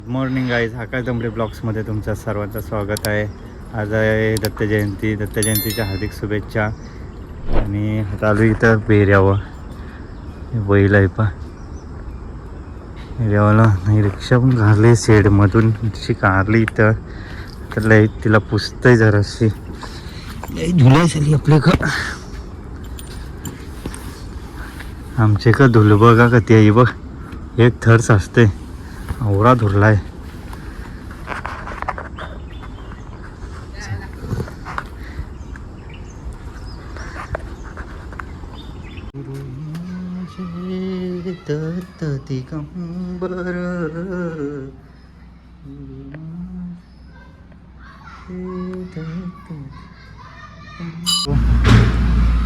Good morning guys, आकाश दंबडे ब्लॉग्समध्ये तुमचं सर्वांचं स्वागत आहे. आज आहे दत्त जयंतीच्या हार्दिक शुभेच्छा. आणि आता आलो इथं बेऱ्यावर बैल आहे पा बेऱ्यावाला नाही रिक्षा पण घालली शेडमधून तशी कारली इथं तर लई तिला पुसतंय जराशी धुलाई झाली आपल्या का आमचे का धुल बघा का ते बघ एक थर्स असते आवरा धुरलाय.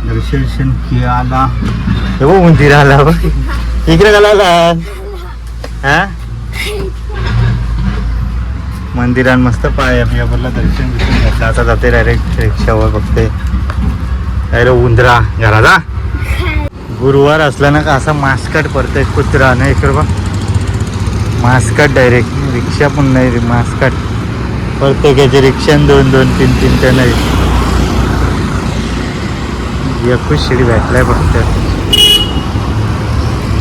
दर्शन केला हो मंदिराला इकडे घालायला हा मंदिरात मस्त पाय आपल्याला दर्शन घेतलं. आता जाते डायरेक्ट रिक्षावर बघते अरे उंदरा घराला गुरुवार असला ना का असा मास्कट पडतंय कुत्रा नाही इकडे बघ मास्कट डायरेक्ट रिक्षा पण नाही मास्कट प्रत्येकाची रिक्षा 2-2-3-3 तर नाही एकच शिडी भेटलाय फक्त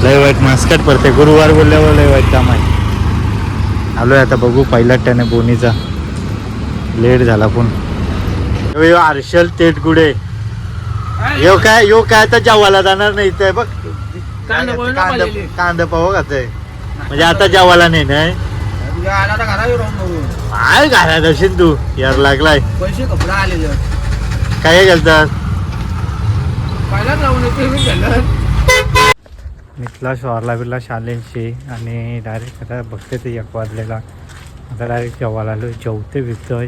लय वाईट मास्कट पडते गुरुवार बोलल्यावर लय वाईट काम आहे. आलोय आता बघू पहिला टॅने बोनीचा लेट झाला पण हर्षल तेटगुडे यो काय तर जेवायला जाणार नाही तर बघ कांदा पाहू का ते म्हणजे आता जेवायला नाही काय घालायला असेल तू यार लागलाय पैसे कपडा आले काय गेलतात मिथला शहरला बिरला शालेंशी आणि डायरेक्ट आता बघते ते 1 वाजलेला आता डायरेक्ट जेवायला आलो जेवते विकतोय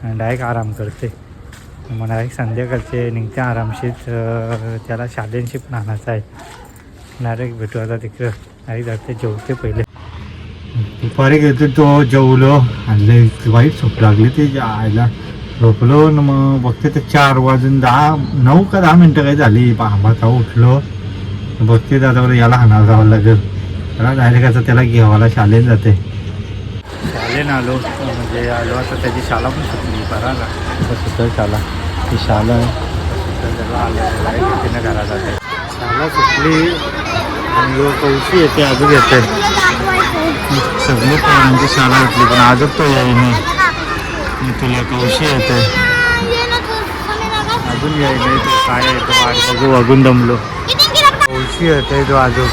आणि डायरेक्ट आराम करते मग डायरेक्ट संध्याकाळचे निघते आरामशीत त्याला शालेंशी पण आणायचं आहे. डायरेक्ट भेटू आता तिकडं डायरेक्ट जाते जेवते पहिले दुपारी घेतो तो जेवलो आणि वाईट झोप लागली ते जायला झोपलो न मग बघते तर 4 वाजून 9 का 10 मिनटं काही झाली बाबा उठलो बघते दादा बरं याला हाणायला जावं लागेल त्याला डायरेक्ट आता त्याला घ्यावाला शालेन जाते शालेन आलो म्हणजे आलो आता त्याची शाळा पण सुटली बरा ना सुद्धा शाळा ती शाळा आलं घरात जाते शाळा सुटली आणि कौशी येते अजून येते सगळे पोरांची शाळा उठली पण अजून तो याय नाही तुला कौशी येते अजून याय नाही तो काय येतो वाट बघू बघून दमलो कौशी येते तो अजून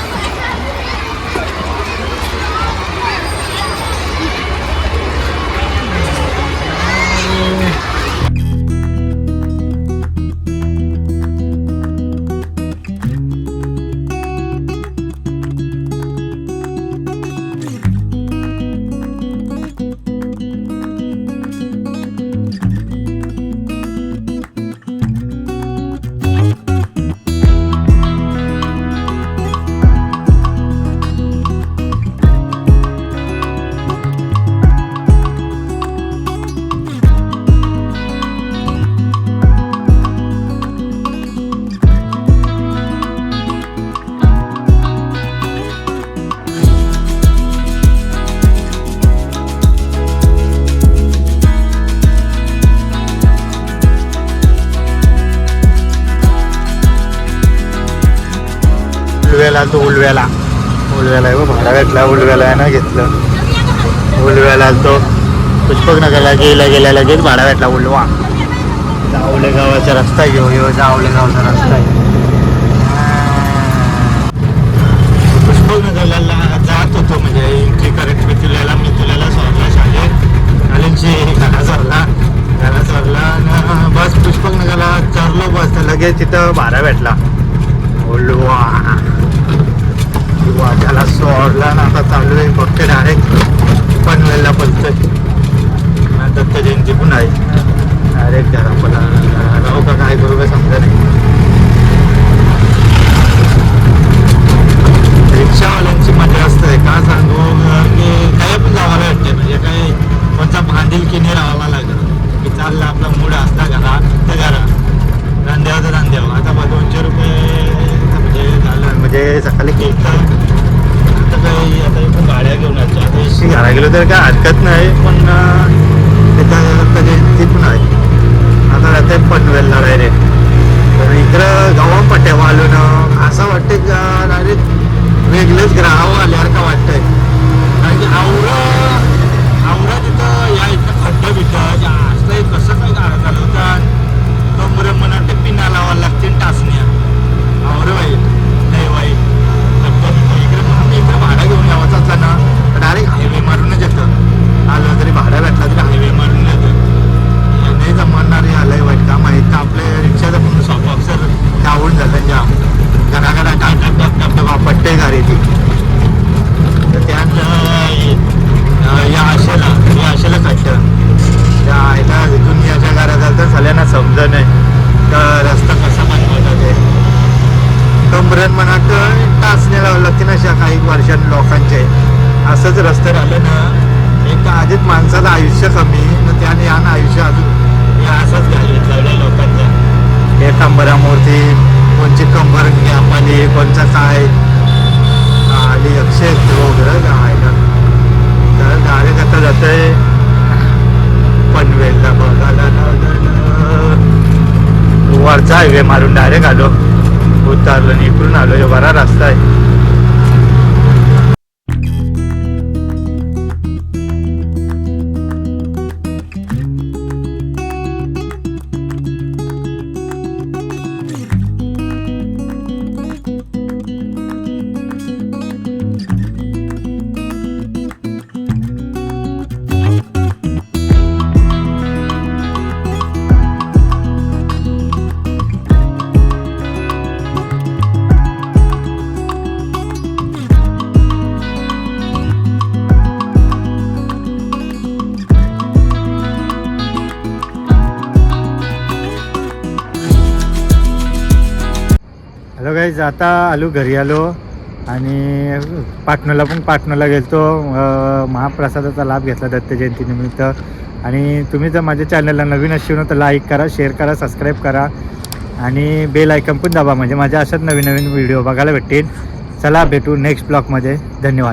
उलव्याला आहे भाडा भेटला उलव्याला ना घेतलं उलव्याला तो पुष्पक नगरला गेल्या लगेच भाडा भेटला उलवा जावले गावाचा रस्ता घेऊ जावले गावचा रस्ता आहे पुष्पक नगरला जात होतो म्हणजे एंट्री करेक्ट मी तुला सोडला शाळेची घरा सोडला आणि बस पुष्पक नगरला चढलो बस तर लगेच तिथं भाडा भेटला उलवा त्याला सोडला ना आता चालू आहे फक्त डायरेक्ट पनवेलला पडतोय दत्त जयंती पण आहे डायरेक्ट घरा राहू का काय करू का समजा नाही. रिक्षावाल्यांची मजा असते का सांगू की काय पण जावायला वाटते म्हणजे काय कोणता बांधिलकीने राहावा लागेल की चालला आपला मूड असता घरा तर घरा रांध्यावर तर रांध्यावर आता 200 रुपये म्हणजे झालं म्हणजे सकाळी केक तर आता काही आता गाड्या घेऊन आता घरा गेलो तर का काय हरकत नाही, पण त्याच्या जयंती पण आहे. आता जाते पनवेलला डायरेक्ट. तर इकडं गावापट्ट्यावर आलो ना, असं वाटतंय का डायरेक्ट वेगळंच ग्रहावर आल्यासारखं वाटतंय. कारण की आवरा तिथं या इथं खड्डं बिड्डं असलं कसं काय गाडा चालवतात. कमरे म्हणा ते पिना लावायला लागतील टाचण्या. आवरे वाईट नाही वाईट खड्डं बिड्डं इकडे म्हणून मी इकडे भाडा घेऊन यावाचा असला ना तर डायरेक्ट हायवे मारूनच येतं. आलं तरी भाडा भेटला तरी हायवे मारून येतं. नाही जमणारे आलंय वाईट काम आहे तर आपल्या रिक्षाचं पण शॉप अक्षर डावून झालं जाम घराघरा डबडबा पट्टे गाडी ती. तर या आशेला खड्डं त्या आईला दुनियाच्या घरात झालं सगळ्यांना समज नाही तर रस्ता कसा बनवायचा ते. कमरेन म्हणा तर टाचण्या लावलं लागते ना अशा काही वर्षांनी लोकांचे. असंच रस्ते राहिलं ना एक आधीच माणसाचं आयुष्य कमी तर त्याने यानं आयुष्य अजून असंच घालत लावलं लोकांचं. हे कंबरामूर्ती कोणची कंबर गॅप आली कोणचा काय आली 101 वगैरे गायला. तर गाडी आता जातंय पनवेलला बघायला. वरचा हायवे मारून डायरेक्ट आलो उतरलो आणि इकडून आलो. हे बरा रस्ता आहे. हॅलो गाईज, आता आलो घरी आलो आणि पाटणला गेलतो. महाप्रसादाचा लाभ घेतला दत्त जयंतीनिमित्त. आणि तुम्ही जर माझ्या चॅनलला नवीन असेल ना तर लाईक करा, शेअर करा, सबस्क्राईब करा आणि बेल आयकॉन पण दाबा म्हणजे माझ्या अशाच नवीन व्हिडिओ बघायला भेटतील. चला भेटू नेक्स्ट ब्लॉगमध्ये. धन्यवाद.